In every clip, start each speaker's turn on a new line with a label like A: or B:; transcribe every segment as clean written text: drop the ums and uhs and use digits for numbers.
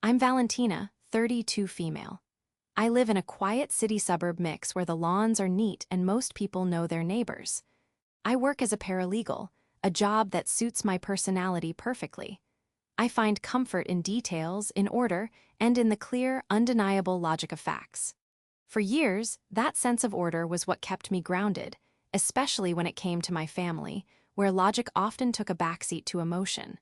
A: I'm Valentina, 32 female. I live in a quiet city-suburb mix where the lawns are neat and most people know their neighbors. I work as a paralegal, a job that suits my personality perfectly. I find comfort in details, in order, and in the clear, undeniable logic of facts. For years, that sense of order was what kept me grounded, especially when it came to my family, where logic often took a backseat to emotion.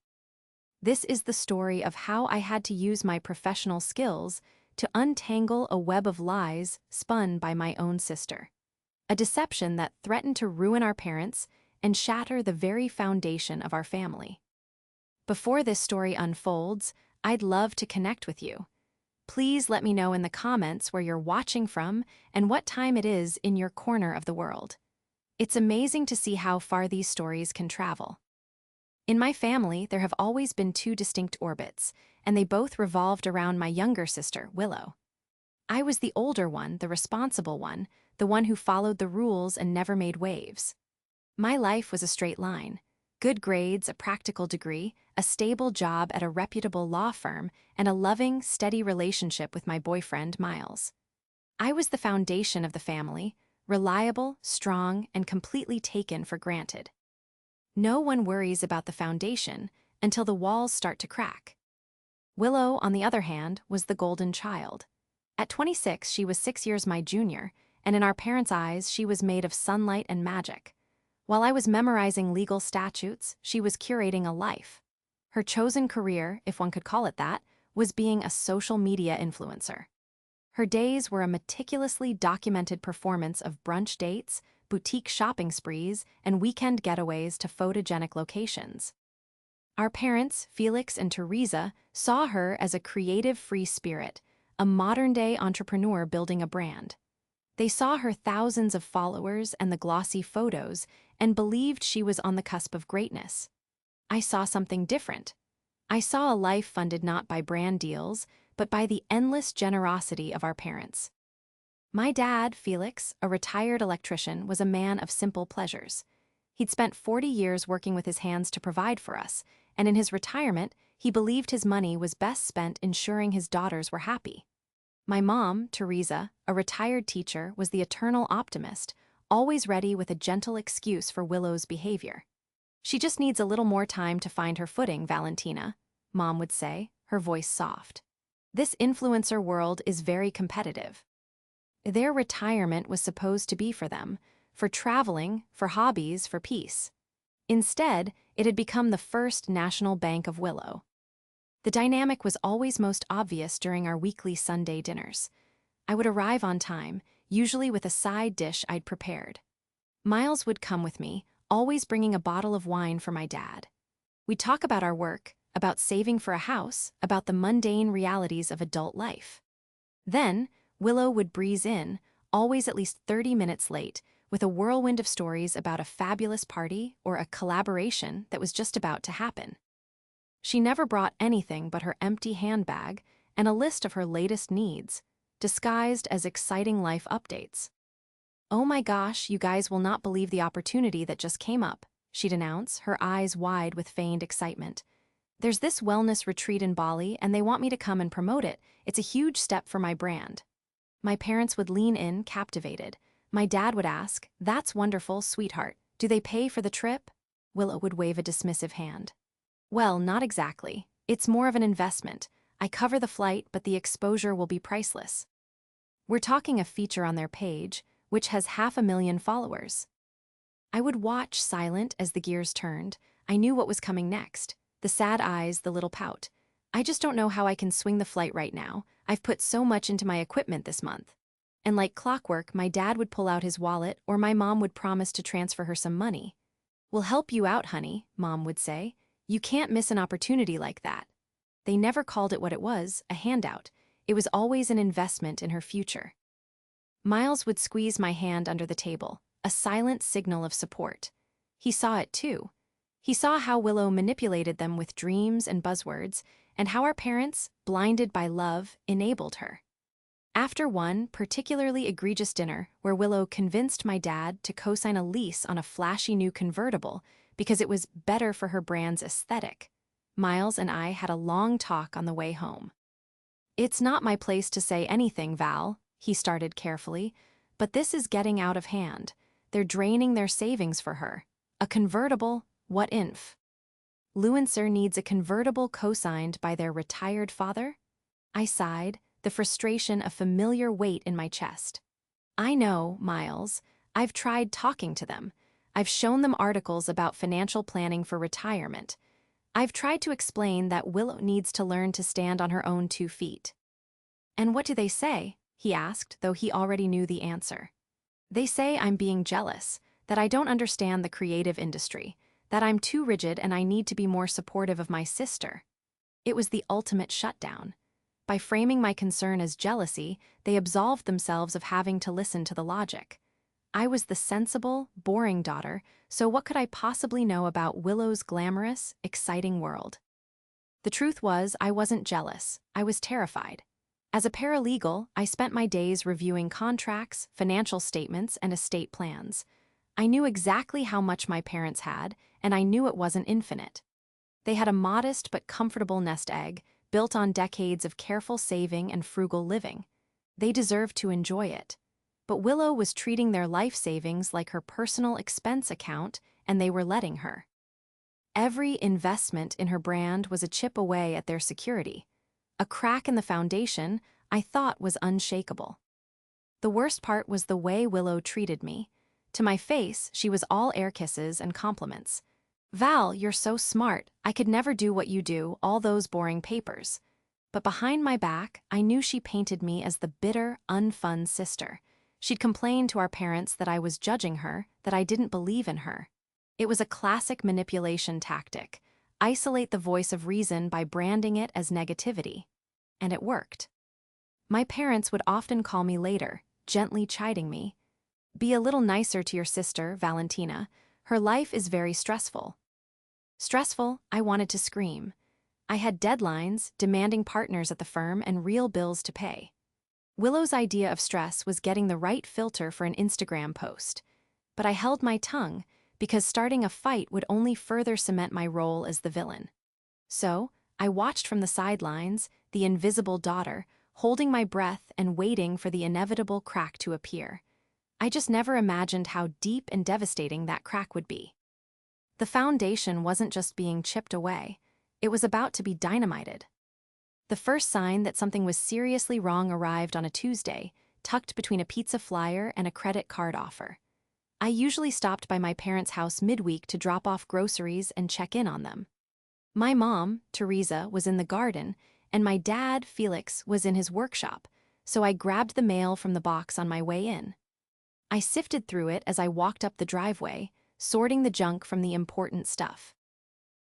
A: This is the story of how I had to use my professional skills to untangle a web of lies spun by my own sister. A deception that threatened to ruin our parents and shatter the very foundation of our family. Before this story unfolds, I'd love to connect with you. Please let me know in the comments where you're watching from and what time it is in your corner of the world. It's amazing to see how far these stories can travel. In my family, there have always been two distinct orbits, and they both revolved around my younger sister, Willow. I was the older one, the responsible one, the one who followed the rules and never made waves. My life was a straight line. Good grades, a practical degree, a stable job at a reputable law firm, and a loving, steady relationship with my boyfriend, Miles. I was the foundation of the family, reliable, strong, and completely taken for granted. No one worries about the foundation until the walls start to crack. Willow, on the other hand, was the golden child. At 26, she was 6 years my junior, and in our parents' eyes, she was made of sunlight and magic. While I was memorizing legal statutes, she was curating a life. Her chosen career, if one could call it that, was being a social media influencer. Her days were a meticulously documented performance of brunch dates, boutique shopping sprees, and weekend getaways to photogenic locations. Our parents, Felix and Teresa, saw her as a creative free spirit, a modern-day entrepreneur building a brand. They saw her thousands of followers and the glossy photos and believed she was on the cusp of greatness. I saw something different. I saw a life funded not by brand deals, but by the endless generosity of our parents. My dad, Felix, a retired electrician, was a man of simple pleasures. He'd spent 40 years working with his hands to provide for us, and in his retirement, he believed his money was best spent ensuring his daughters were happy. My mom, Teresa, a retired teacher, was the eternal optimist, always ready with a gentle excuse for Willow's behavior. "She just needs a little more time to find her footing, Valentina," Mom would say, her voice soft. This influencer world is very competitive. Their retirement was supposed to be for them, for traveling, for hobbies, for peace. Instead, it had become the First National Bank of Willow. The dynamic was always most obvious during our weekly Sunday dinners. I would arrive on time, usually with a side dish I'd prepared. Miles would come with me, always bringing a bottle of wine for my dad. We'd talk about our work, about saving for a house, about the mundane realities of adult life. Then, Willow would breeze in, always at least 30 minutes late, with a whirlwind of stories about a fabulous party or a collaboration that was just about to happen. She never brought anything but her empty handbag and a list of her latest needs, disguised as exciting life updates. "Oh my gosh, you guys will not believe the opportunity that just came up," she'd announce, her eyes wide with feigned excitement. "There's this wellness retreat in Bali, and they want me to come and promote it. It's a huge step for my brand." My parents would lean in, captivated. My dad would ask, "That's wonderful, sweetheart. Do they pay for the trip?" Willow would wave a dismissive hand. "Well, not exactly. It's more of an investment. I cover the flight, but the exposure will be priceless." We're talking a feature on their page, which has 500,000 followers. I would watch, silent, as the gears turned. I knew what was coming next. The sad eyes, the little pout. "I just don't know how I can swing the flight right now. I've put so much into my equipment this month." And like clockwork, my dad would pull out his wallet or my mom would promise to transfer her some money. "We'll help you out, honey," Mom would say. "You can't miss an opportunity like that." They never called it what it was, a handout. It was always an investment in her future. Miles would squeeze my hand under the table, a silent signal of support. He saw it too. He saw how Willow manipulated them with dreams and buzzwords, and how our parents, blinded by love, enabled her. After one particularly egregious dinner where Willow convinced my dad to co-sign a lease on a flashy new convertible because it was better for her brand's aesthetic, Miles and I had a long talk on the way home. "It's not my place to say anything, Val," he started carefully, "but this is getting out of hand. They're draining their savings for her. A convertible, what inf? Luencer needs a convertible co-signed by their retired father?" I sighed, the frustration a familiar weight in my chest. "I know, Miles. I've tried talking to them. I've shown them articles about financial planning for retirement. I've tried to explain that Willow needs to learn to stand on her own 2 feet." "And what do they say?" he asked, though he already knew the answer. "They say I'm being jealous, that I don't understand the creative industry, that I'm too rigid and I need to be more supportive of my sister." It was the ultimate shutdown. By framing my concern as jealousy, they absolved themselves of having to listen to the logic. I was the sensible, boring daughter, so what could I possibly know about Willow's glamorous, exciting world? The truth was, I wasn't jealous. I was terrified. As a paralegal, I spent my days reviewing contracts, financial statements, and estate plans. I knew exactly how much my parents had, and I knew it wasn't infinite. They had a modest but comfortable nest egg, built on decades of careful saving and frugal living. They deserved to enjoy it. But Willow was treating their life savings like her personal expense account, and they were letting her. Every investment in her brand was a chip away at their security. A crack in the foundation I thought was unshakable. The worst part was the way Willow treated me. To my face, she was all air kisses and compliments. "Val, you're so smart. I could never do what you do, all those boring papers." But behind my back, I knew she painted me as the bitter, unfun sister. She'd complained to our parents that I was judging her, that I didn't believe in her. It was a classic manipulation tactic. Isolate the voice of reason by branding it as negativity. And it worked. My parents would often call me later, gently chiding me. "Be a little nicer to your sister, Valentina. Her life is very stressful." Stressful, I wanted to scream. I had deadlines, demanding partners at the firm, and real bills to pay. Willow's idea of stress was getting the right filter for an Instagram post. But I held my tongue, because starting a fight would only further cement my role as the villain. So, I watched from the sidelines, the invisible daughter, holding my breath and waiting for the inevitable crack to appear. I just never imagined how deep and devastating that crack would be. The foundation wasn't just being chipped away, it was about to be dynamited. The first sign that something was seriously wrong arrived on a Tuesday, tucked between a pizza flyer and a credit card offer. I usually stopped by my parents' house midweek to drop off groceries and check in on them. My mom, Teresa, was in the garden, and my dad, Felix, was in his workshop, so I grabbed the mail from the box on my way in. I sifted through it as I walked up the driveway, sorting the junk from the important stuff.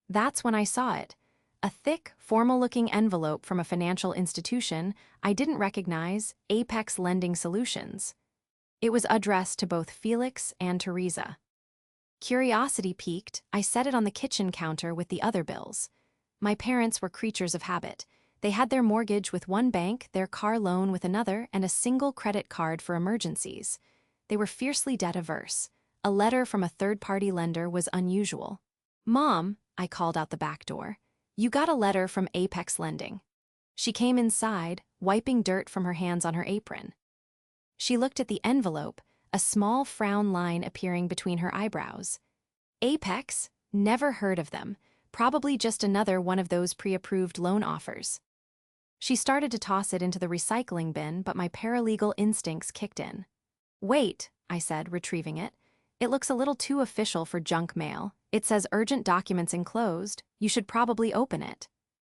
A: That's when I saw it. A thick, formal-looking envelope from a financial institution I didn't recognize, Apex Lending Solutions. It was addressed to both Felix and Teresa. Curiosity piqued, I set it on the kitchen counter with the other bills. My parents were creatures of habit. They had their mortgage with one bank, their car loan with another, and a single credit card for emergencies. They were fiercely debt-averse. A letter from a third-party lender was unusual. "Mom," I called out the back door, "you got a letter from Apex Lending." She came inside, wiping dirt from her hands on her apron. She looked at the envelope, a small frown line appearing between her eyebrows. "Apex? Never heard of them. Probably just another one of those pre-approved loan offers." She started to toss it into the recycling bin, but my paralegal instincts kicked in. "Wait," I said, retrieving it. "It looks a little too official for junk mail. It says urgent documents enclosed. You should probably open it."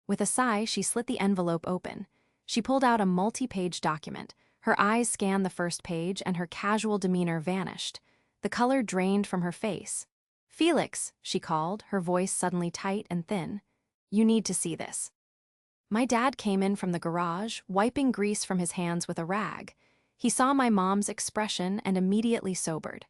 A: With a sigh, she slit the envelope open. She pulled out a multi-page document. Her eyes scanned the first page, and her casual demeanor vanished. The color drained from her face. "Felix," she called, her voice suddenly tight and thin. "You need to see this." My dad came in from the garage, wiping grease from his hands with a rag. He saw my mom's expression and immediately sobered.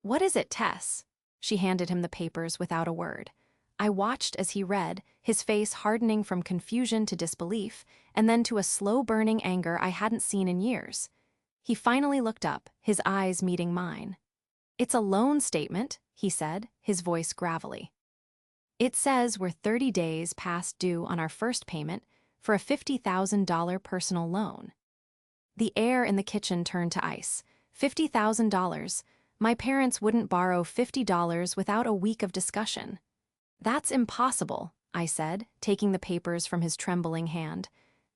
A: "What is it, Tess?" She handed him the papers without a word. I watched as he read, his face hardening from confusion to disbelief, and then to a slow-burning anger I hadn't seen in years. He finally looked up, his eyes meeting mine. "It's a loan statement," he said, his voice gravelly. "It says we're 30 days past due on our first payment, for a $50,000 personal loan. The air in the kitchen turned to ice. $50,000. My parents wouldn't borrow $50 without a week of discussion. That's impossible, I said, taking the papers from his trembling hand.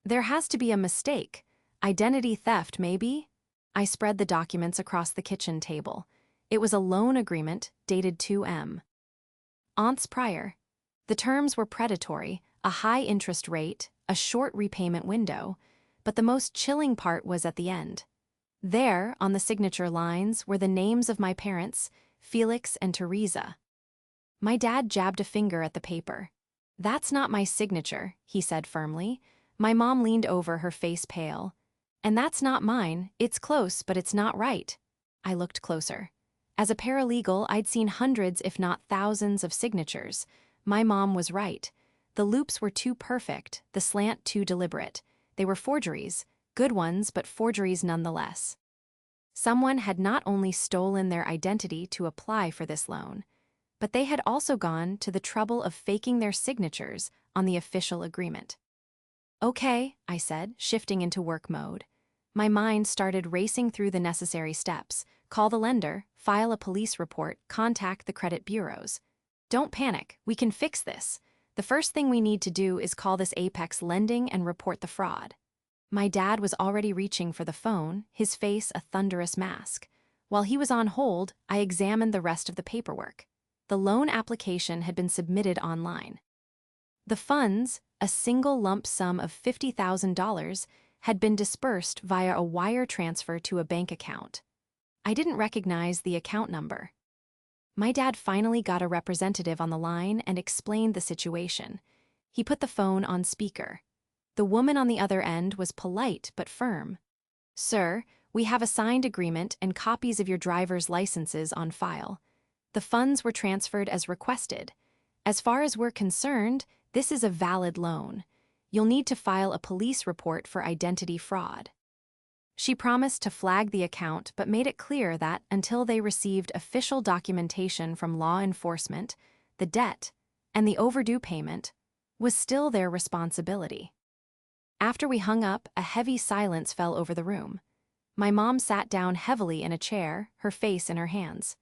A: There has to be a mistake. Identity theft, maybe? I spread the documents across the kitchen table. It was a loan agreement dated 2M. Aunts prior. The terms were predatory, a high interest rate, a short repayment window, but the most chilling part was at the end. There, on the signature lines, were the names of my parents, Felix and Teresa. My dad jabbed a finger at the paper. "That's not my signature," he said firmly. My mom leaned over, her face pale. "And that's not mine. It's close, but it's not right." I looked closer. As a paralegal, I'd seen hundreds, if not thousands, of signatures. My mom was right. The loops were too perfect, the slant too deliberate. They were forgeries, good ones, but forgeries nonetheless. Someone had not only stolen their identity to apply for this loan, but they had also gone to the trouble of faking their signatures on the official agreement. "Okay," I said, shifting into work mode. My mind started racing through the necessary steps. Call the lender, file a police report, contact the credit bureaus. "Don't panic, we can fix this. The first thing we need to do is call this Apex Lending and report the fraud." My dad was already reaching for the phone, his face a thunderous mask. While he was on hold, I examined the rest of the paperwork. The loan application had been submitted online. The funds, a single lump sum of $50,000, had been dispersed via a wire transfer to a bank account. I didn't recognize the account number. My dad finally got a representative on the line and explained the situation. He put the phone on speaker. The woman on the other end was polite but firm. "Sir, we have a signed agreement and copies of your driver's licenses on file. The funds were transferred as requested. As far as we're concerned, this is a valid loan. You'll need to file a police report for identity fraud." She promised to flag the account but made it clear that until they received official documentation from law enforcement, the debt, and the overdue payment, was still their responsibility. After we hung up, a heavy silence fell over the room. My mom sat down heavily in a chair, her face in her hands.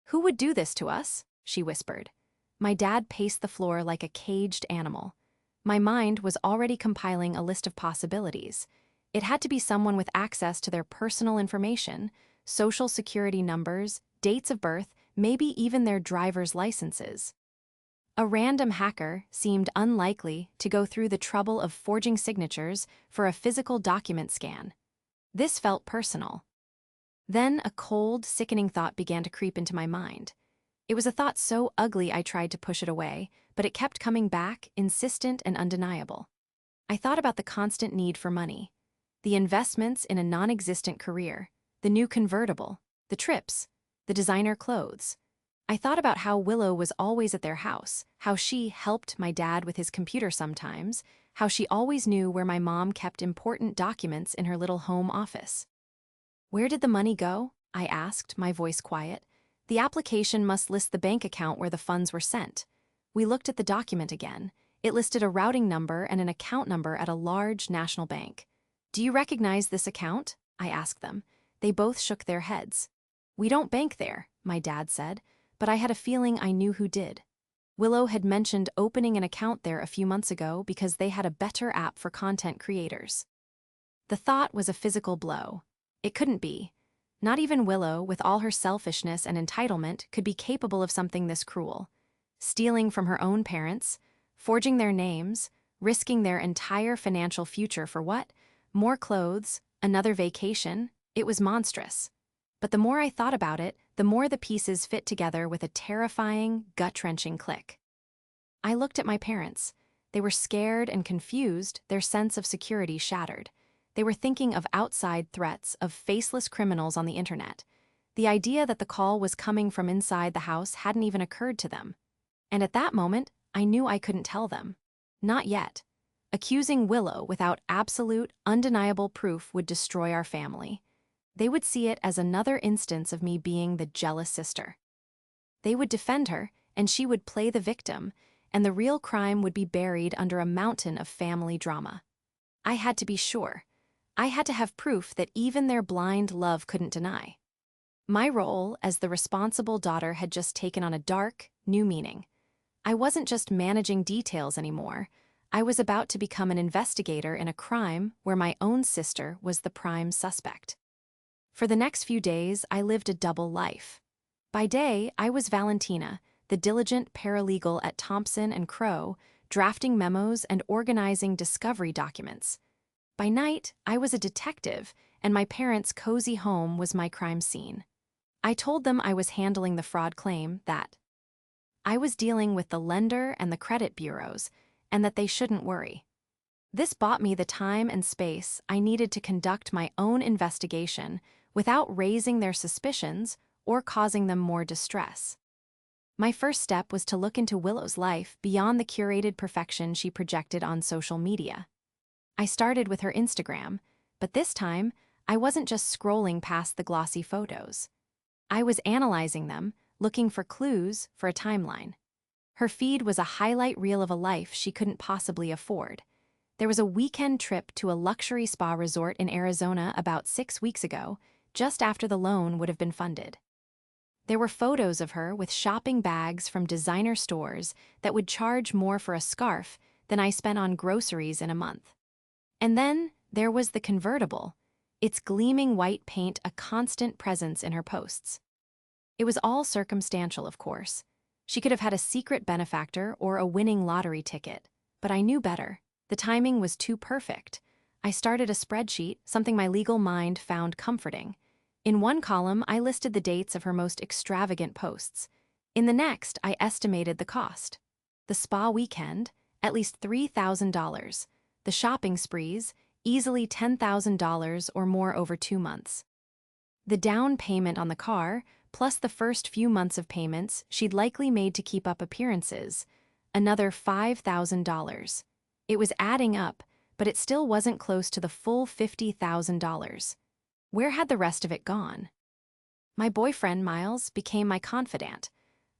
A: "Who would do this to us?" she whispered. My dad paced the floor like a caged animal. My mind was already compiling a list of possibilities. It had to be someone with access to their personal information, social security numbers, dates of birth, maybe even their driver's licenses. A random hacker seemed unlikely to go through the trouble of forging signatures for a physical document scan. This felt personal. Then a cold, sickening thought began to creep into my mind. It was a thought so ugly I tried to push it away, but it kept coming back, insistent and undeniable. I thought about the constant need for money, the investments in a non-existent career, the new convertible, the trips, the designer clothes. I thought about how Willow was always at their house, how she helped my dad with his computer sometimes, how she always knew where my mom kept important documents in her little home office. "Where did the money go?" I asked, my voice quiet. "The application must list the bank account where the funds were sent." We looked at the document again. It listed a routing number and an account number at a large national bank. "Do you recognize this account?" I asked them. They both shook their heads. "We don't bank there," my dad said, but I had a feeling I knew who did. Willow had mentioned opening an account there a few months ago because they had a better app for content creators. The thought was a physical blow. It couldn't be. Not even Willow, with all her selfishness and entitlement, could be capable of something this cruel. Stealing from her own parents, forging their names, risking their entire financial future for what? More clothes, another vacation. It was monstrous. But the more I thought about it, the more the pieces fit together with a terrifying, gut-wrenching click. I looked at my parents. They were scared and confused, their sense of security shattered. They were thinking of outside threats, of faceless criminals on the internet. The idea that the call was coming from inside the house hadn't even occurred to them. And at that moment, I knew I couldn't tell them. Not yet. Accusing Willow without absolute, undeniable proof would destroy our family. They would see it as another instance of me being the jealous sister. They would defend her, and she would play the victim, and the real crime would be buried under a mountain of family drama. I had to be sure. I had to have proof that even their blind love couldn't deny. My role as the responsible daughter had just taken on a dark, new meaning. I wasn't just managing details anymore. I was about to become an investigator in a crime where my own sister was the prime suspect. For the next few days, I lived a double life. By day, I was Valentina, the diligent paralegal at Thompson and Crow, drafting memos and organizing discovery documents. By night, I was a detective, and my parents' cozy home was my crime scene. I told them I was handling the fraud claim, that I was dealing with the lender and the credit bureaus, and that they shouldn't worry. This bought me the time and space I needed to conduct my own investigation without raising their suspicions or causing them more distress. My first step was to look into Willow's life beyond the curated perfection she projected on social media. I started with her Instagram, but this time, I wasn't just scrolling past the glossy photos. I was analyzing them, looking for clues for a timeline. Her feed was a highlight reel of a life she couldn't possibly afford. There was a weekend trip to a luxury spa resort in Arizona about 6 weeks ago, just after the loan would have been funded. There were photos of her with shopping bags from designer stores that would charge more for a scarf than I spent on groceries in a month. And then there was the convertible, its gleaming white paint a constant presence in her posts. It was all circumstantial, of course. She could have had a secret benefactor or a winning lottery ticket, but I knew better. The timing was too perfect. I started a spreadsheet, something my legal mind found comforting. In one column, I listed the dates of her most extravagant posts. In the next, I estimated the cost. The spa weekend, at least $3,000. The shopping sprees, easily $10,000 or more over 2 months. The down payment on the car, plus the first few months of payments she'd likely made to keep up appearances, another $5,000. It was adding up, but it still wasn't close to the full $50,000. Where had the rest of it gone? My boyfriend, Miles, became my confidant.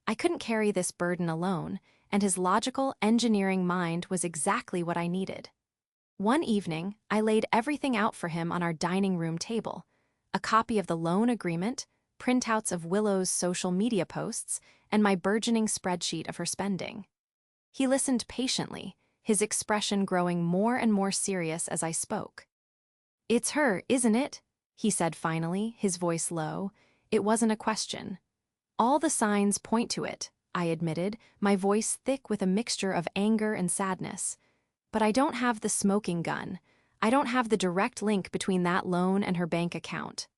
A: I couldn't carry this burden alone, and his logical, engineering mind was exactly what I needed. One evening, I laid everything out for him on our dining room table: a copy of the loan agreement, printouts of Willow's social media posts, and my burgeoning spreadsheet of her spending. He listened patiently, his expression growing more and more serious as I spoke. "It's her, isn't it?" he said finally, his voice low. It wasn't a question. "All the signs point to it," I admitted, my voice thick with a mixture of anger and sadness. "But I don't have the smoking gun. I don't have the direct link between that loan and her bank account."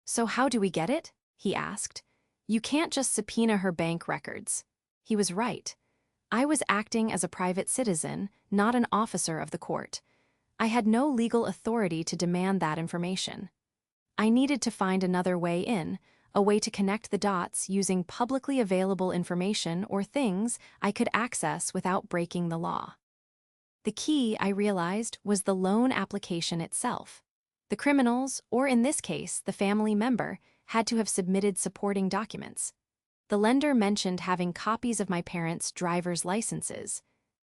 A: "So how do we get it?" he asked. "You can't just subpoena her bank records." He was right. I was acting as a private citizen, not an officer of the court. I had no legal authority to demand that information. I needed to find another way in, a way to connect the dots using publicly available information or things I could access without breaking the law. The key, I realized, was the loan application itself. The criminals, or in this case, the family member, had to have submitted supporting documents. The lender mentioned having copies of my parents' driver's licenses.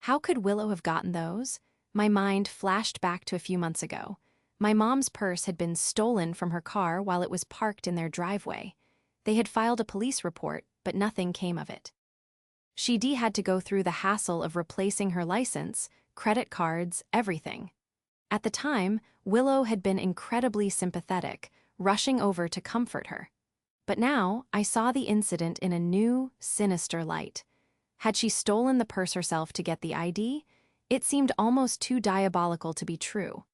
A: How could Willow have gotten those? My mind flashed back to a few months ago. My mom's purse had been stolen from her car while it was parked in their driveway. They had filed a police report, but nothing came of it. She'd had to go through the hassle of replacing her license, credit cards, everything. At the time, Willow had been incredibly sympathetic, rushing over to comfort her. But now, I saw the incident in a new, sinister light. Had she stolen the purse herself to get the ID? It seemed almost too diabolical to be true.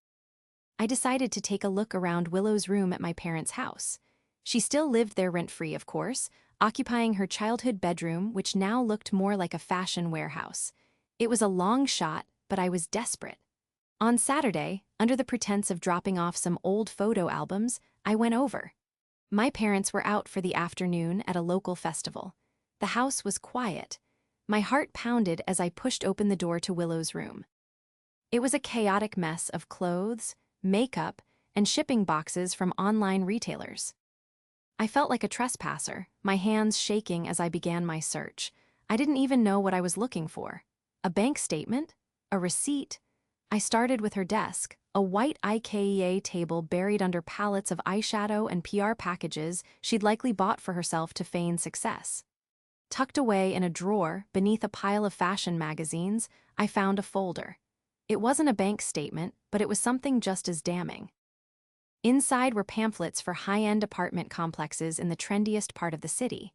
A: I decided to take a look around Willow's room at my parents' house. She still lived there rent-free, of course, occupying her childhood bedroom, which now looked more like a fashion warehouse. It was a long shot, but I was desperate. On Saturday, under the pretense of dropping off some old photo albums, I went over. My parents were out for the afternoon at a local festival. The house was quiet. My heart pounded as I pushed open the door to Willow's room. It was a chaotic mess of clothes, makeup, and shipping boxes from online retailers. I felt like a trespasser, my hands shaking as I began my search. I didn't even know what I was looking for. A bank statement? A receipt? I started with her desk, a white IKEA table buried under pallets of eyeshadow and PR packages she'd likely bought for herself to feign success. Tucked away in a drawer beneath a pile of fashion magazines, I found a folder. It wasn't a bank statement, but it was something just as damning. Inside were pamphlets for high-end apartment complexes in the trendiest part of the city.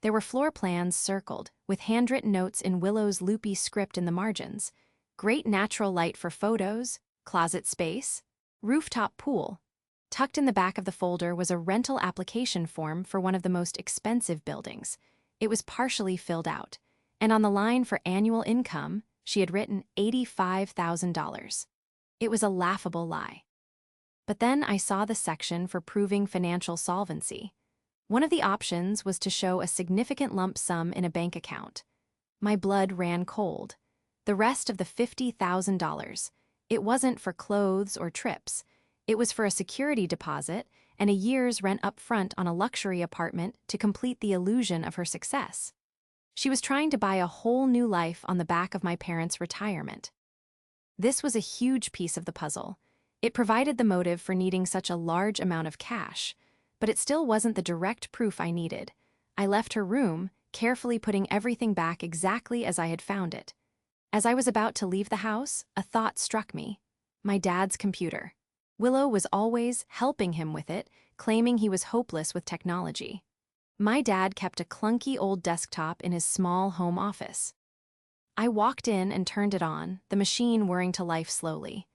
A: There were floor plans circled, with handwritten notes in Willow's loopy script in the margins. Great natural light for photos, closet space, rooftop pool. Tucked in the back of the folder was a rental application form for one of the most expensive buildings. It was partially filled out, and on the line for annual income, she had written $85,000. It was a laughable lie. But then I saw the section for proving financial solvency. One of the options was to show a significant lump sum in a bank account. My blood ran cold. The rest of the $50,000, it wasn't for clothes or trips. It was for a security deposit and a year's rent up front on a luxury apartment to complete the illusion of her success. She was trying to buy a whole new life on the back of my parents' retirement. This was a huge piece of the puzzle. It provided the motive for needing such a large amount of cash, but it still wasn't the direct proof I needed. I left her room, carefully putting everything back exactly as I had found it. As I was about to leave the house, a thought struck me. My dad's computer. Willow was always helping him with it, claiming he was hopeless with technology. My dad kept a clunky old desktop in his small home office. I walked in and turned it on, the machine whirring to life slowly.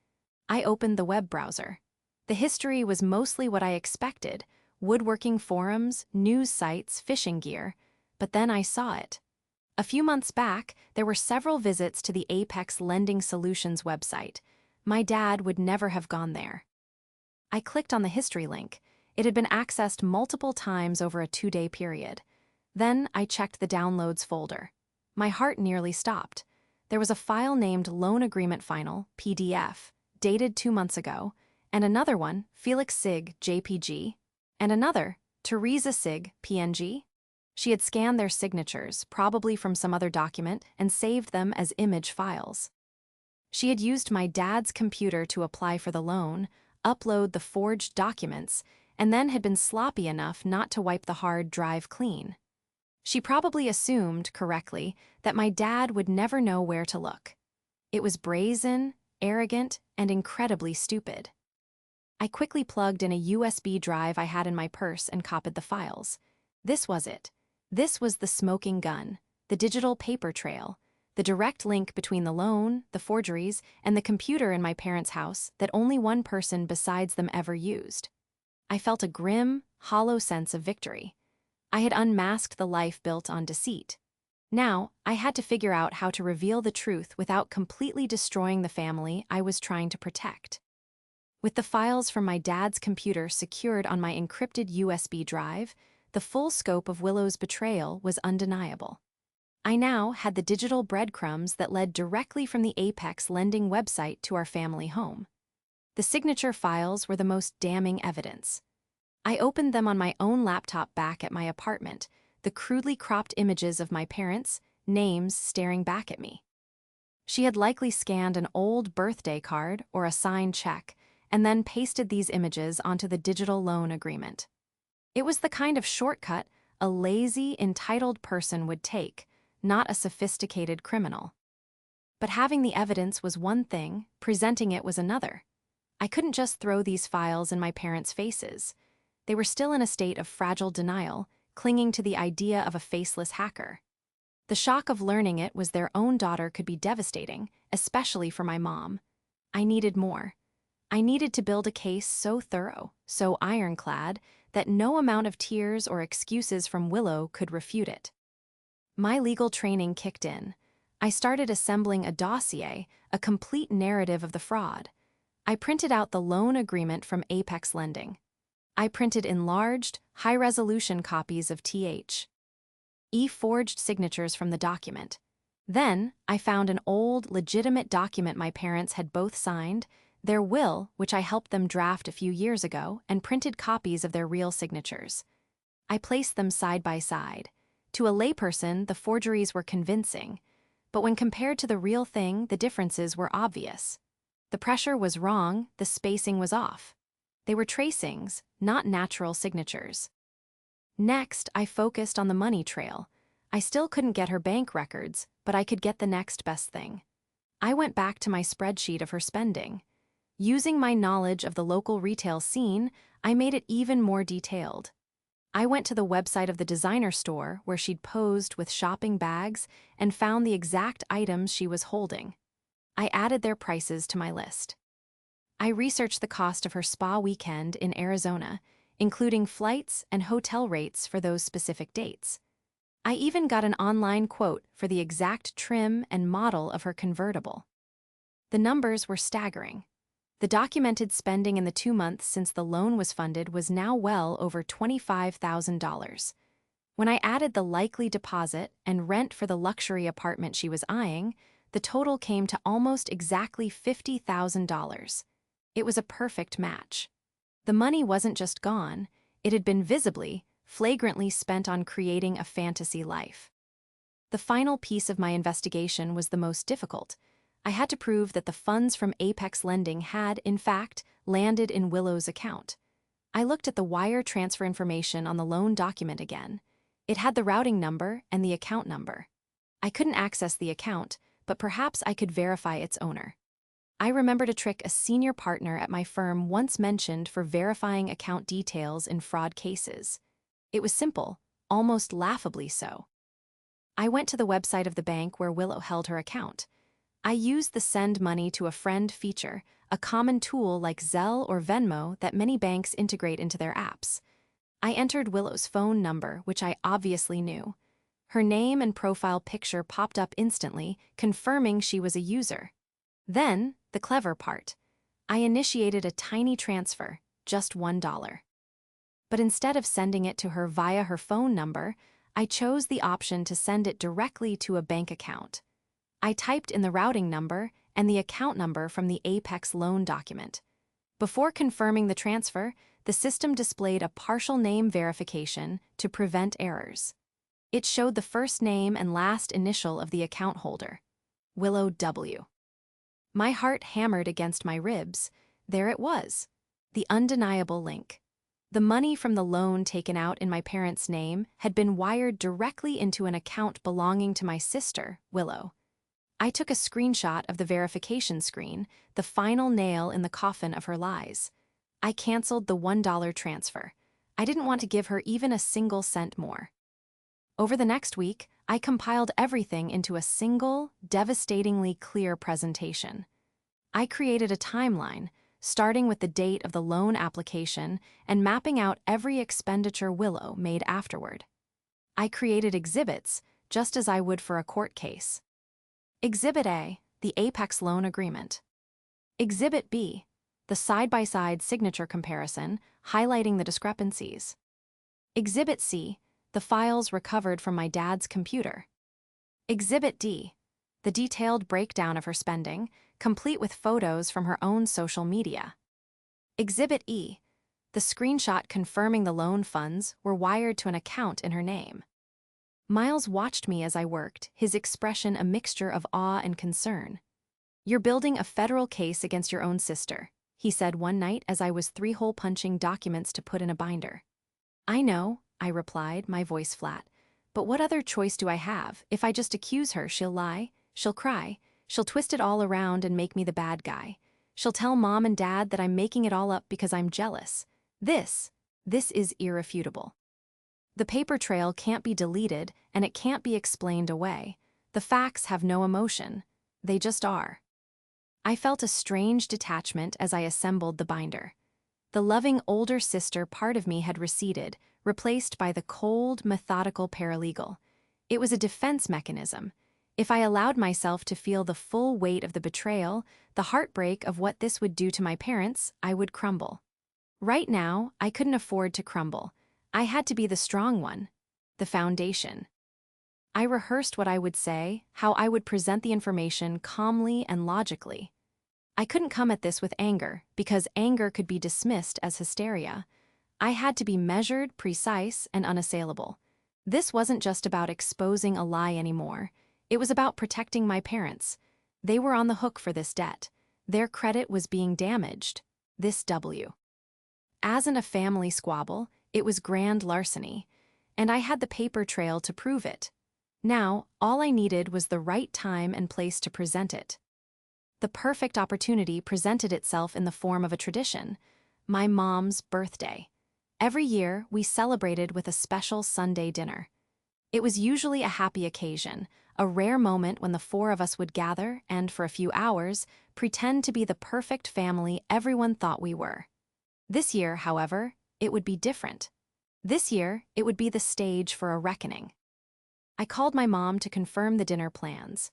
A: I opened the web browser. The history was mostly what I expected: woodworking forums, news sites, fishing gear. But then I saw it. A few months back, there were several visits to the Apex Lending Solutions website. My dad would never have gone there. I clicked on the history link. It had been accessed multiple times over a 2-day period. Then I checked the downloads folder. My heart nearly stopped. There was a file named Loan Agreement Final, PDF, dated 2 months ago, and another one, Felix Sig, JPG, and another, Teresa Sig, PNG. She had scanned their signatures, probably from some other document, and saved them as image files. She had used my dad's computer to apply for the loan, upload the forged documents, and then had been sloppy enough not to wipe the hard drive clean. She probably assumed, correctly, that my dad would never know where to look. It was brazen, arrogant, and incredibly stupid. I quickly plugged in a USB drive I had in my purse and copied the files. This was it. This was the smoking gun, the digital paper trail, the direct link between the loan, the forgeries, and the computer in my parents' house that only one person besides them ever used. I felt a grim, hollow sense of victory. I had unmasked the life built on deceit. Now, I had to figure out how to reveal the truth without completely destroying the family I was trying to protect. With the files from my dad's computer secured on my encrypted USB drive, the full scope of Willow's betrayal was undeniable. I now had the digital breadcrumbs that led directly from the Apex Lending website to our family home. The signature files were the most damning evidence. I opened them on my own laptop back at my apartment, the crudely cropped images of my parents, names staring back at me. She had likely scanned an old birthday card or a signed check, and then pasted these images onto the digital loan agreement. It was the kind of shortcut a lazy, entitled person would take, not a sophisticated criminal. But having the evidence was one thing, presenting it was another. I couldn't just throw these files in my parents' faces. They were still in a state of fragile denial, clinging to the idea of a faceless hacker. The shock of learning it was their own daughter could be devastating, especially for my mom. I needed more. I needed to build a case so thorough, so ironclad, that no amount of tears or excuses from Willow could refute it. My legal training kicked in. I started assembling a dossier, a complete narrative of the fraud. I printed out the loan agreement from Apex Lending. I printed enlarged, high-resolution copies of forged signatures from the document. Then, I found an old, legitimate document my parents had both signed, their will, which I helped them draft a few years ago, and printed copies of their real signatures. I placed them side by side. To a layperson, the forgeries were convincing, but when compared to the real thing, the differences were obvious. The pressure was wrong, the spacing was off. They were tracings, not natural signatures. Next, I focused on the money trail. I still couldn't get her bank records, but I could get the next best thing. I went back to my spreadsheet of her spending. Using my knowledge of the local retail scene, I made it even more detailed. I went to the website of the designer store where she'd posed with shopping bags and found the exact items she was holding. I added their prices to my list. I researched the cost of her spa weekend in Arizona, including flights and hotel rates for those specific dates. I even got an online quote for the exact trim and model of her convertible. The numbers were staggering. The documented spending in the 2 months since the loan was funded was now well over $25,000. When I added the likely deposit and rent for the luxury apartment she was eyeing, the total came to almost exactly $50,000. It was a perfect match. The money wasn't just gone, it had been visibly, flagrantly spent on creating a fantasy life. The final piece of my investigation was the most difficult. I had to prove that the funds from Apex Lending had, in fact, landed in Willow's account. I looked at the wire transfer information on the loan document again. It had the routing number and the account number. I couldn't access the account, but perhaps I could verify its owner. I remembered a trick a senior partner at my firm once mentioned for verifying account details in fraud cases. It was simple, almost laughably so. I went to the website of the bank where Willow held her account. I used the send money to a friend feature, a common tool like Zelle or Venmo that many banks integrate into their apps. I entered Willow's phone number, which I obviously knew. Her name and profile picture popped up instantly, confirming she was a user. Then, the clever part. I initiated a tiny transfer, just $1. But instead of sending it to her via her phone number, I chose the option to send it directly to a bank account. I typed in the routing number and the account number from the Apex loan document. Before confirming the transfer, the system displayed a partial name verification to prevent errors. It showed the first name and last initial of the account holder, Willow W. My heart hammered against my ribs. There it was, the undeniable link. The money from the loan taken out in my parents' name had been wired directly into an account belonging to my sister, Willow. I took a screenshot of the verification screen, the final nail in the coffin of her lies. I canceled the $1 transfer. I didn't want to give her even a single cent more. Over the next week, I compiled everything into a single, devastatingly clear presentation. I created a timeline, starting with the date of the loan application and mapping out every expenditure Willow made afterward. I created exhibits, just as I would for a court case. Exhibit A, the Apex loan agreement. Exhibit B, the side-by-side signature comparison, highlighting the discrepancies. Exhibit C, the files recovered from my dad's computer. Exhibit D, the detailed breakdown of her spending, complete with photos from her own social media. Exhibit E, the screenshot confirming the loan funds were wired to an account in her name. Miles watched me as I worked, his expression a mixture of awe and concern. "You're building a federal case against your own sister," he said one night as I was three-hole punching documents to put in a binder. "I know," I replied, my voice flat. "But what other choice do I have? If I just accuse her, she'll lie, she'll cry, she'll twist it all around and make me the bad guy. She'll tell Mom and Dad that I'm making it all up because I'm jealous. This is irrefutable. The paper trail can't be deleted and it can't be explained away. The facts have no emotion. They just are." I felt a strange detachment as I assembled the binder. The loving older sister part of me had receded, replaced by the cold, methodical paralegal. It was a defense mechanism. If I allowed myself to feel the full weight of the betrayal, the heartbreak of what this would do to my parents, I would crumble. Right now, I couldn't afford to crumble. I had to be the strong one, the foundation. I rehearsed what I would say, how I would present the information calmly and logically. I couldn't come at this with anger, because anger could be dismissed as hysteria. I had to be measured, precise, and unassailable. This wasn't just about exposing a lie anymore. It was about protecting my parents. They were on the hook for this debt. Their credit was being damaged. This W. As in a family squabble, it was grand larceny, and I had the paper trail to prove it. Now, all I needed was the right time and place to present it. The perfect opportunity presented itself in the form of a tradition: my mom's birthday. Every year, we celebrated with a special Sunday dinner. It was usually a happy occasion, a rare moment when the four of us would gather and, for a few hours, pretend to be the perfect family everyone thought we were. This year, however, it would be different. This year, it would be the stage for a reckoning. I called my mom to confirm the dinner plans.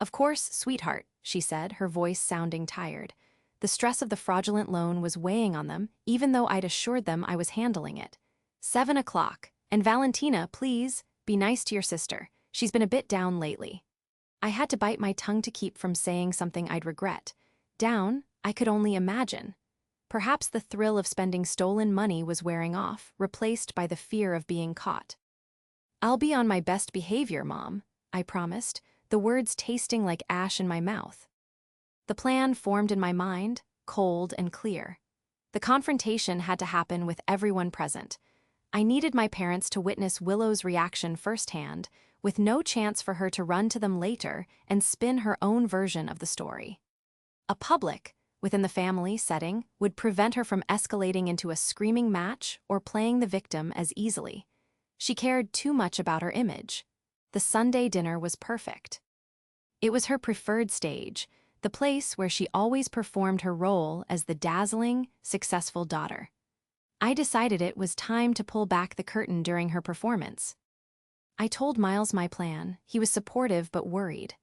A: "Of course, sweetheart," she said, her voice sounding tired. The stress of the fraudulent loan was weighing on them, even though I'd assured them I was handling it. 7 o'clock. And Valentina, please, be nice to your sister. She's been a bit down lately. I had to bite my tongue to keep from saying something I'd regret. Down, I could only imagine. Perhaps the thrill of spending stolen money was wearing off, replaced by the fear of being caught. "I'll be on my best behavior, Mom," I promised, the words tasting like ash in my mouth. The plan formed in my mind, cold and clear. The confrontation had to happen with everyone present. I needed my parents to witness Willow's reaction firsthand, with no chance for her to run to them later and spin her own version of the story. A public, within the family setting, would prevent her from escalating into a screaming match or playing the victim as easily. She cared too much about her image. The Sunday dinner was perfect. It was her preferred stage, the place where she always performed her role as the dazzling, successful daughter. I decided it was time to pull back the curtain during her performance. I told Miles my plan. He was supportive but worried.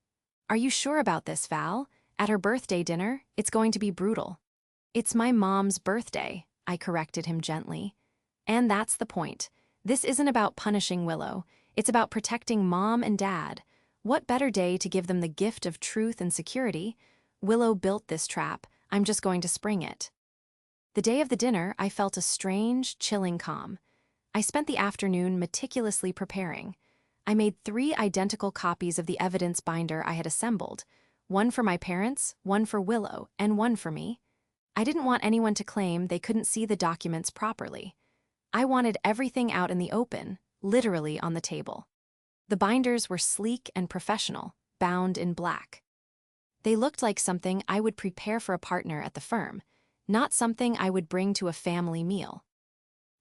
A: "Are you sure about this, Val? At her birthday dinner, it's going to be brutal." "It's my mom's birthday," I corrected him gently. "And that's the point. This isn't about punishing Willow. It's about protecting Mom and Dad. What better day to give them the gift of truth and security? Willow built this trap. I'm just going to spring it." The day of the dinner, I felt a strange, chilling calm. I spent the afternoon meticulously preparing. I made 3 identical copies of the evidence binder I had assembled, one for my parents, one for Willow, and one for me. I didn't want anyone to claim they couldn't see the documents properly. I wanted everything out in the open, literally on the table. The binders were sleek and professional, bound in black. They looked like something I would prepare for a partner at the firm, not something I would bring to a family meal.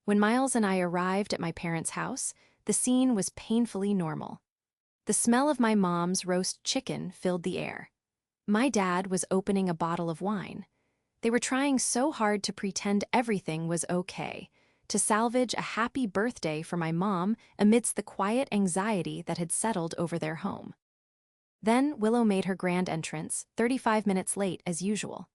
A: When Miles and I arrived at my parents' house, the scene was painfully normal. The smell of my mom's roast chicken filled the air. My dad was opening a bottle of wine. They were trying so hard to pretend everything was okay, to salvage a happy birthday for my mom amidst the quiet anxiety that had settled over their home. Then Willow made her grand entrance, 35 minutes late as usual.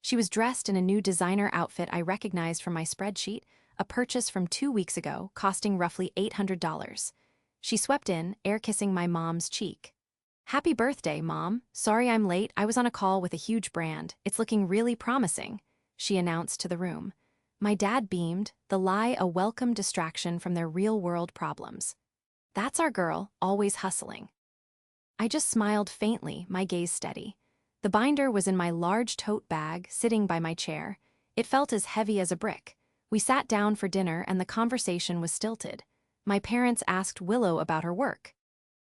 A: She was dressed in a new designer outfit I recognized from my spreadsheet, a purchase from 2 weeks ago, costing roughly $800. She swept in, air-kissing my mom's cheek. "Happy birthday, Mom. Sorry I'm late. I was on a call with a huge brand. It's looking really promising," she announced to the room. My dad beamed, the lie a welcome distraction from their real-world problems. "That's our girl, always hustling." I just smiled faintly, my gaze steady. The binder was in my large tote bag, sitting by my chair. It felt as heavy as a brick. We sat down for dinner and the conversation was stilted. My parents asked Willow about her work.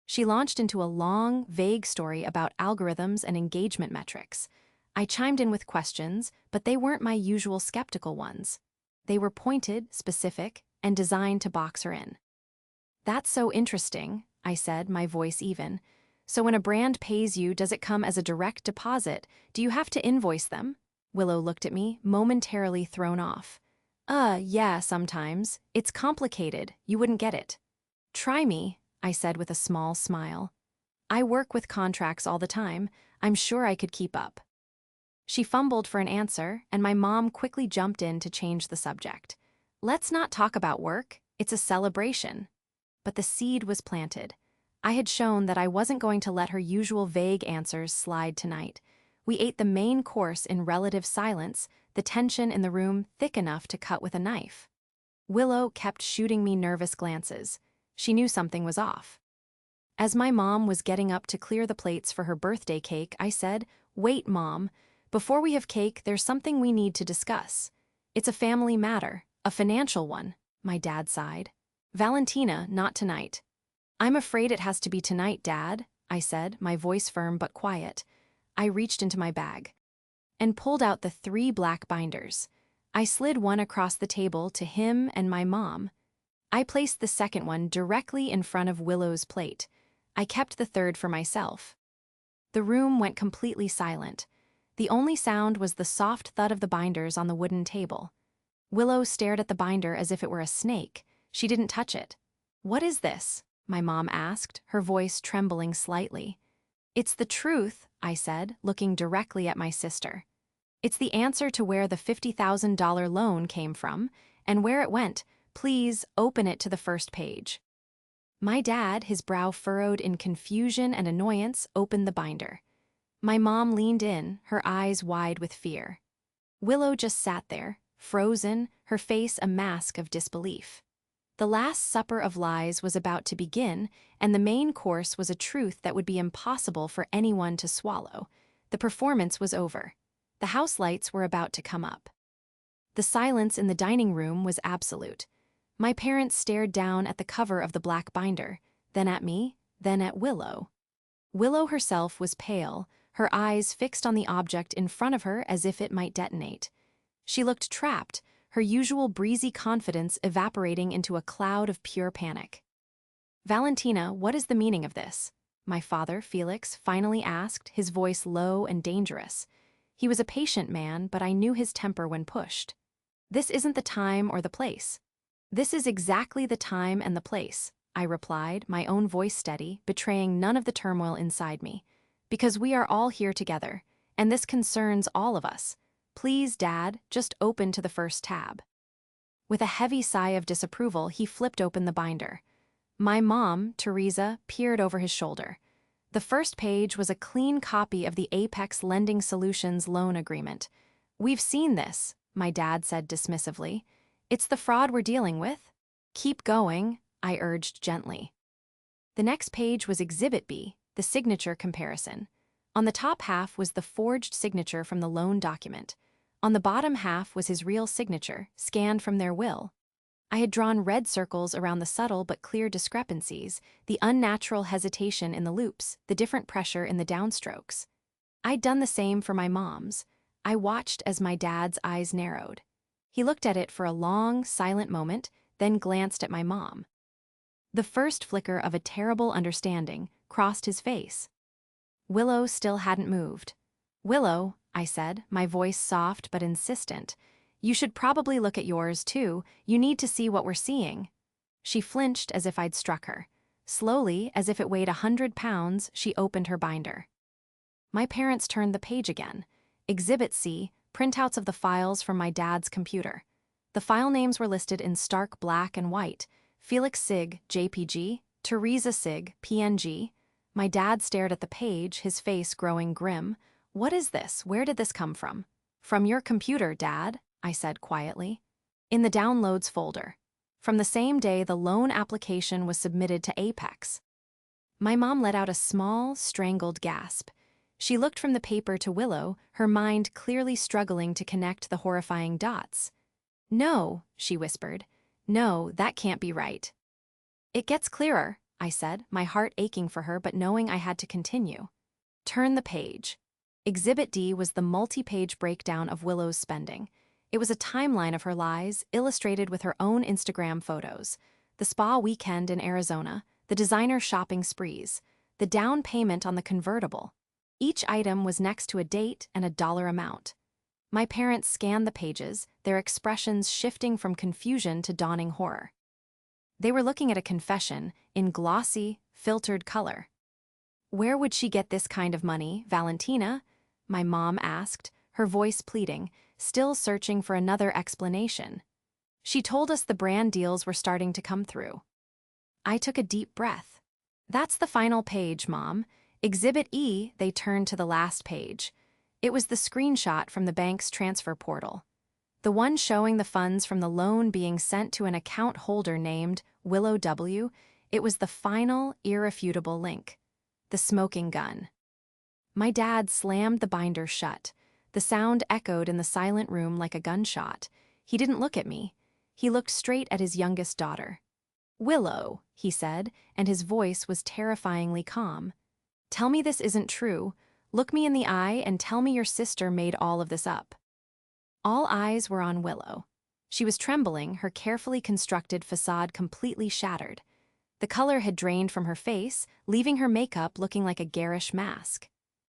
A: She launched into a long, vague story about algorithms and engagement metrics. I chimed in with questions, but they weren't my usual skeptical ones. They were pointed, specific, and designed to box her in. "That's so interesting," I said, my voice even. "So when a brand pays you, does it come as a direct deposit? Do you have to invoice them?" Willow looked at me, momentarily thrown off. Yeah, sometimes. It's complicated. You wouldn't get it." "Try me," I said with a small smile. "I work with contracts all the time. I'm sure I could keep up." She fumbled for an answer, and my mom quickly jumped in to change the subject. "Let's not talk about work. It's a celebration." But the seed was planted. I had shown that I wasn't going to let her usual vague answers slide tonight. We ate the main course in relative silence, the tension in the room thick enough to cut with a knife. Willow kept shooting me nervous glances. She knew something was off. As my mom was getting up to clear the plates for her birthday cake, I said, "Wait, Mom. Before we have cake, there's something we need to discuss. It's a family matter, a financial one, my dad sighed. Valentina, not tonight. I'm afraid it has to be tonight, Dad, I said, my voice firm but quiet. I reached into my bag and pulled out the 3 black binders. I slid one across the table to him and my mom. I placed the second one directly in front of Willow's plate. I kept the third for myself. The room went completely silent. The only sound was the soft thud of the binders on the wooden table. Willow stared at the binder as if it were a snake. She didn't touch it. "What is this?" my mom asked, her voice trembling slightly. "It's the truth," I said, looking directly at my sister. "It's the answer to where the $50,000 loan came from, and where it went. Please open it to the first page." My dad, his brow furrowed in confusion and annoyance, opened the binder. My mom leaned in, her eyes wide with fear. Willow just sat there, frozen, her face a mask of disbelief. The Last Supper of Lies was about to begin, and the main course was a truth that would be impossible for anyone to swallow. The performance was over. The house lights were about to come up. The silence in the dining room was absolute. My parents stared down at the cover of the black binder, then at me, then at Willow. Willow herself was pale, her eyes fixed on the object in front of her as if it might detonate. She looked trapped, her usual breezy confidence evaporating into a cloud of pure panic. "Valentina, what is the meaning of this?" my father, Felix, finally asked, his voice low and dangerous. He was a patient man, but I knew his temper when pushed. "This isn't the time or the place." "This is exactly the time and the place," I replied, my own voice steady, betraying none of the turmoil inside me. "Because we are all here together, and this concerns all of us. Please, Dad, just open to the first tab." With a heavy sigh of disapproval, he flipped open the binder. My mom, Teresa, peered over his shoulder. The first page was a clean copy of the Apex Lending Solutions loan agreement. "We've seen this," my dad said dismissively. "It's the fraud we're dealing with." "Keep going," I urged gently. The next page was Exhibit B, the signature comparison. On the top half was the forged signature from the loan document. On the bottom half was his real signature, scanned from their will. I had drawn red circles around the subtle but clear discrepancies, the unnatural hesitation in the loops, the different pressure in the downstrokes. I'd done the same for my mom's. I watched as my dad's eyes narrowed. He looked at it for a long, silent moment, then glanced at my mom. The first flicker of a terrible understanding crossed his face. Willow still hadn't moved. "Willow," I said, my voice soft but insistent, "you should probably look at yours, too. You need to see what we're seeing." She flinched as if I'd struck her. Slowly, as if it weighed 100 pounds, she opened her binder. My parents turned the page again. Exhibit C, printouts of the files from my dad's computer. The file names were listed in stark black and white. Felix Sig, JPG, Teresa Sig, PNG. My dad stared at the page, his face growing grim. "What is this? Where did this come from?" "From your computer, Dad," I said quietly. "In the downloads folder. From the same day the loan application was submitted to Apex." My mom let out a small, strangled gasp. She looked from the paper to Willow, her mind clearly struggling to connect the horrifying dots. "No," she whispered. "No, that can't be right." "It gets clearer," I said, my heart aching for her but knowing I had to continue. "Turn the page." Exhibit D was the multi-page breakdown of Willow's spending. It was a timeline of her lies, illustrated with her own Instagram photos. The spa weekend in Arizona, the designer shopping sprees, the down payment on the convertible. Each item was next to a date and a dollar amount. My parents scanned the pages, their expressions shifting from confusion to dawning horror. They were looking at a confession in glossy, filtered color. "Where would she get this kind of money, Valentina?" my mom asked, her voice pleading, still searching for another explanation. "She told us the brand deals were starting to come through." I took a deep breath. "That's the final page, Mom. Exhibit E," they turned to the last page. It was the screenshot from the bank's transfer portal. The one showing the funds from the loan being sent to an account holder named Willow W. It was the final, irrefutable link. The smoking gun. My dad slammed the binder shut. The sound echoed in the silent room like a gunshot. He didn't look at me. He looked straight at his youngest daughter. "Willow," he said, and his voice was terrifyingly calm. "Tell me this isn't true. Look me in the eye and tell me your sister made all of this up." All eyes were on Willow. She was trembling, her carefully constructed facade completely shattered. The color had drained from her face, leaving her makeup looking like a garish mask.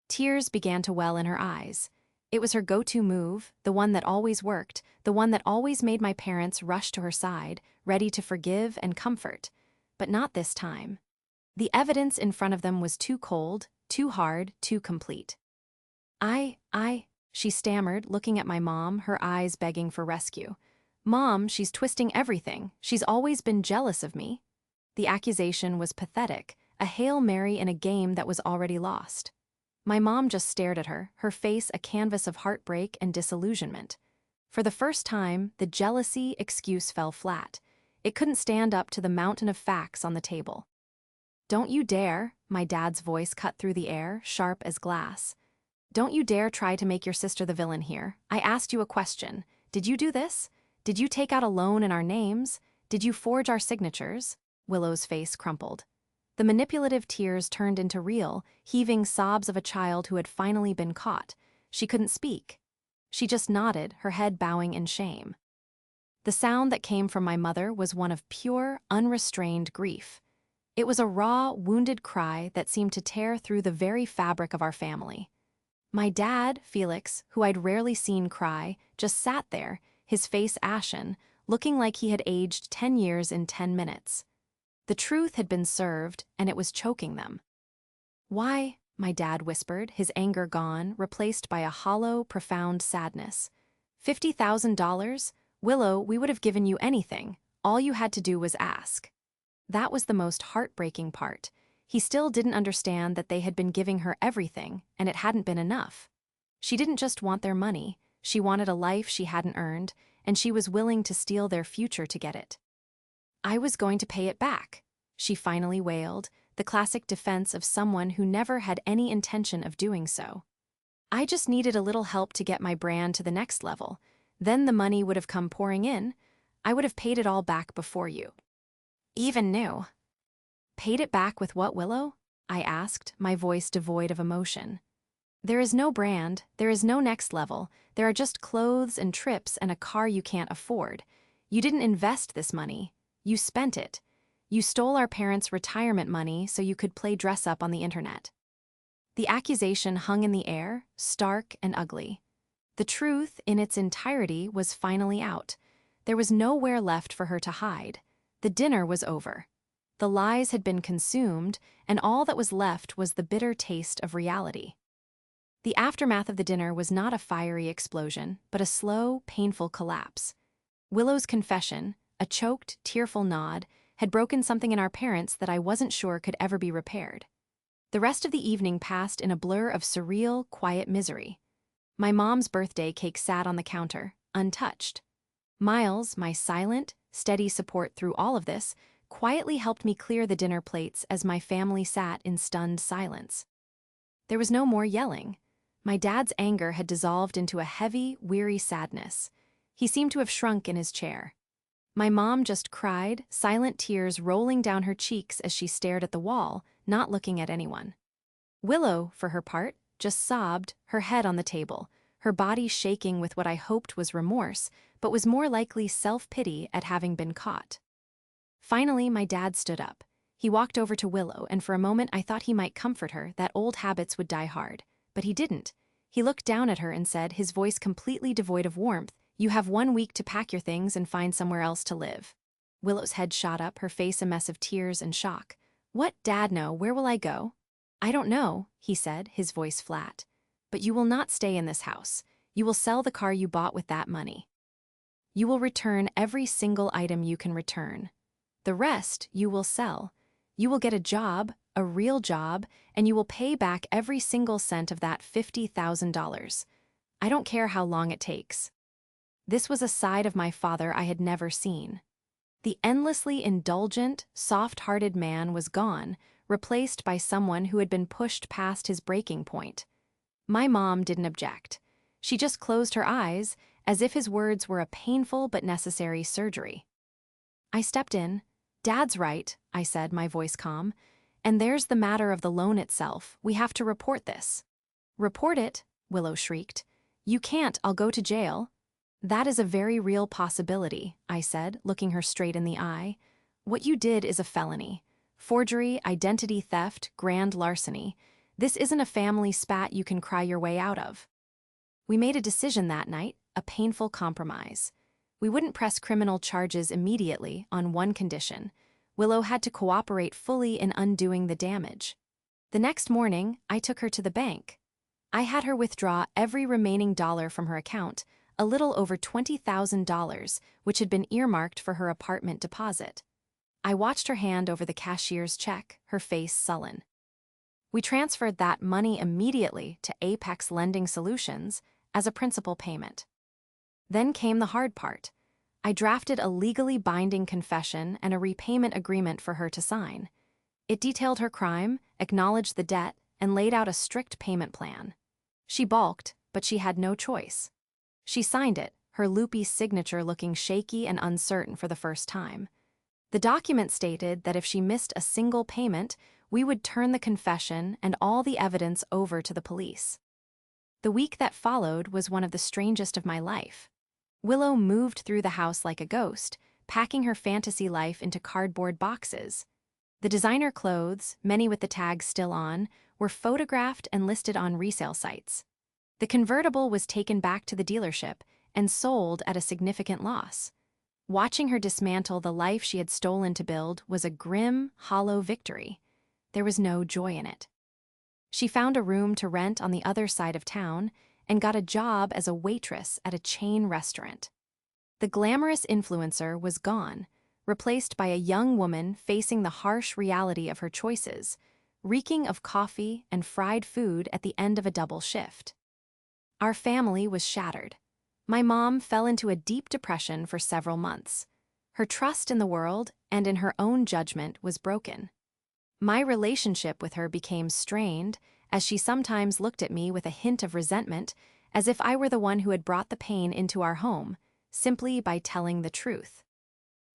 A: Tears began to well in her eyes. It was her go-to move, the one that always worked, the one that always made my parents rush to her side, ready to forgive and comfort. But not this time. The evidence in front of them was too cold, too hard, too complete. She stammered, looking at my mom, her eyes begging for rescue. "Mom, she's twisting everything. She's always been jealous of me." The accusation was pathetic, a Hail Mary in a game that was already lost. My mom just stared at her, her face a canvas of heartbreak and disillusionment. For the first time, the jealousy excuse fell flat. It couldn't stand up to the mountain of facts on the table. "Don't you dare," my dad's voice cut through the air, sharp as glass. "Don't you dare try to make your sister the villain here. I asked you a question. Did you do this? Did you take out a loan in our names? Did you forge our signatures?" Willow's face crumpled. The manipulative tears turned into real, heaving sobs of a child who had finally been caught. She couldn't speak. She just nodded, her head bowing in shame. The sound that came from my mother was one of pure, unrestrained grief. It was a raw, wounded cry that seemed to tear through the very fabric of our family. My dad, Felix, who I'd rarely seen cry, just sat there, his face ashen, looking like he had aged 10 years in 10 minutes. The truth had been served, and it was choking them. "Why?" my dad whispered, his anger gone, replaced by a hollow, profound sadness. $50,000? Willow, we would have given you anything. All you had to do was ask." That was the most heartbreaking part. He still didn't understand that they had been giving her everything, and it hadn't been enough. She didn't just want their money, she wanted a life she hadn't earned, and she was willing to steal their future to get it. "I was going to pay it back," she finally wailed, the classic defense of someone who never had any intention of doing so. "I just needed a little help to get my brand to the next level. Then the money would have come pouring in. I would have paid it all back before you even knew." "Paid it back with what, Willow?" I asked, my voice devoid of emotion. "There is no brand, there is no next level, there are just clothes and trips and a car you can't afford. You didn't invest this money. You spent it. You stole our parents' retirement money so you could play dress-up on the internet." The accusation hung in the air, stark and ugly. The truth, in its entirety, was finally out. There was nowhere left for her to hide. The dinner was over. The lies had been consumed, and all that was left was the bitter taste of reality. The aftermath of the dinner was not a fiery explosion, but a slow, painful collapse. Willow's confession, a choked, tearful nod, had broken something in our parents that I wasn't sure could ever be repaired. The rest of the evening passed in a blur of surreal, quiet misery. My mom's birthday cake sat on the counter, untouched. Miles, my silent, steady support through all of this, quietly helped me clear the dinner plates as my family sat in stunned silence. There was no more yelling. My dad's anger had dissolved into a heavy, weary sadness. He seemed to have shrunk in his chair. My mom just cried, silent tears rolling down her cheeks as she stared at the wall, not looking at anyone. Willow, for her part, just sobbed, her head on the table, her body shaking with what I hoped was remorse, but was more likely self-pity at having been caught. Finally, my dad stood up. He walked over to Willow, and for a moment I thought he might comfort her, that old habits would die hard. But he didn't. He looked down at her and said, his voice completely devoid of warmth, "You have 1 week to pack your things and find somewhere else to live." Willow's head shot up, her face a mess of tears and shock. "What, Dad, no, where will I go?" "I don't know," he said, his voice flat. "But you will not stay in this house. You will sell the car you bought with that money. You will return every single item you can return. The rest you will sell. You will get a job, a real job, and you will pay back every single cent of that $50,000. I don't care how long it takes." This was a side of my father I had never seen. The endlessly indulgent, soft-hearted man was gone, replaced by someone who had been pushed past his breaking point. My mom didn't object. She just closed her eyes, as if his words were a painful but necessary surgery. I stepped in. "Dad's right," I said, my voice calm. "And there's the matter of the loan itself. We have to report this." "Report it?" Willow shrieked. "You can't, I'll go to jail." "That is a very real possibility," I said, looking her straight in the eye. "What you did is a felony. Forgery, identity theft, grand larceny. This isn't a family spat you can cry your way out of." We made a decision that night, a painful compromise. We wouldn't press criminal charges immediately on one condition. Willow had to cooperate fully in undoing the damage. The next morning, I took her to the bank. I had her withdraw every remaining dollar from her account, a little over $20,000, which had been earmarked for her apartment deposit. I watched her hand over the cashier's check, her face sullen. We transferred that money immediately to Apex Lending Solutions as a principal payment. Then came the hard part. I drafted a legally binding confession and a repayment agreement for her to sign. It detailed her crime, acknowledged the debt, and laid out a strict payment plan. She balked, but she had no choice. She signed it, her loopy signature looking shaky and uncertain for the first time. The document stated that if she missed a single payment, we would turn the confession and all the evidence over to the police. The week that followed was one of the strangest of my life. Willow moved through the house like a ghost, packing her fantasy life into cardboard boxes. The designer clothes, many with the tags still on, were photographed and listed on resale sites. The convertible was taken back to the dealership and sold at a significant loss. Watching her dismantle the life she had stolen to build was a grim, hollow victory. There was no joy in it. She found a room to rent on the other side of town and got a job as a waitress at a chain restaurant. The glamorous influencer was gone, replaced by a young woman facing the harsh reality of her choices, reeking of coffee and fried food at the end of a double shift. Our family was shattered. My mom fell into a deep depression for several months. Her trust in the world and in her own judgment was broken. My relationship with her became strained, as she sometimes looked at me with a hint of resentment, as if I were the one who had brought the pain into our home, simply by telling the truth.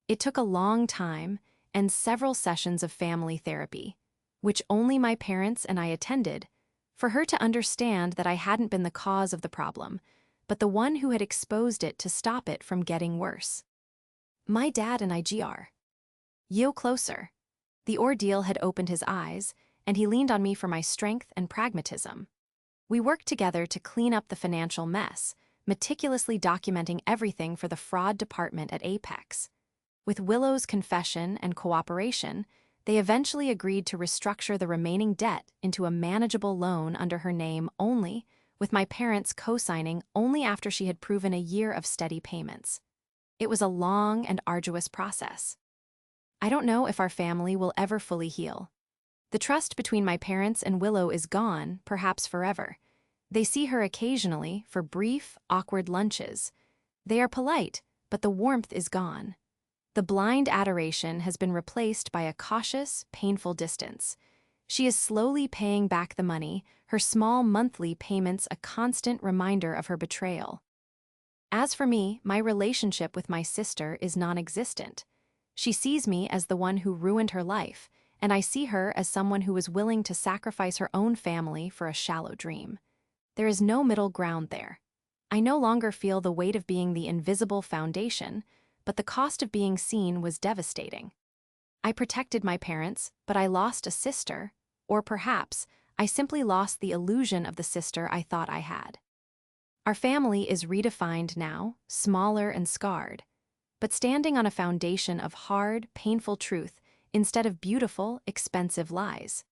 A: It took a long time and several sessions of family therapy, which only my parents and I attended, for her to understand that I hadn't been the cause of the problem, but the one who had exposed it to stop it from getting worse. My dad and I gr. Yo closer. The ordeal had opened his eyes, and he leaned on me for my strength and pragmatism. We worked together to clean up the financial mess, meticulously documenting everything for the fraud department at Apex. With Willow's confession and cooperation, they eventually agreed to restructure the remaining debt into a manageable loan under her name only, with my parents co-signing only after she had proven a year of steady payments. It was a long and arduous process. I don't know if our family will ever fully heal. The trust between my parents and Willow is gone, perhaps forever. They see her occasionally for brief, awkward lunches. They are polite, but the warmth is gone. The blind adoration has been replaced by a cautious, painful distance. She is slowly paying back the money, her small monthly payments a constant reminder of her betrayal. As for me, my relationship with my sister is non-existent. She sees me as the one who ruined her life, and I see her as someone who was willing to sacrifice her own family for a shallow dream. There is no middle ground there. I no longer feel the weight of being the invisible foundation, but the cost of being seen was devastating. I protected my parents, but I lost a sister, or perhaps I simply lost the illusion of the sister I thought I had. Our family is redefined now, smaller and scarred, but standing on a foundation of hard, painful truth instead of beautiful, expensive lies.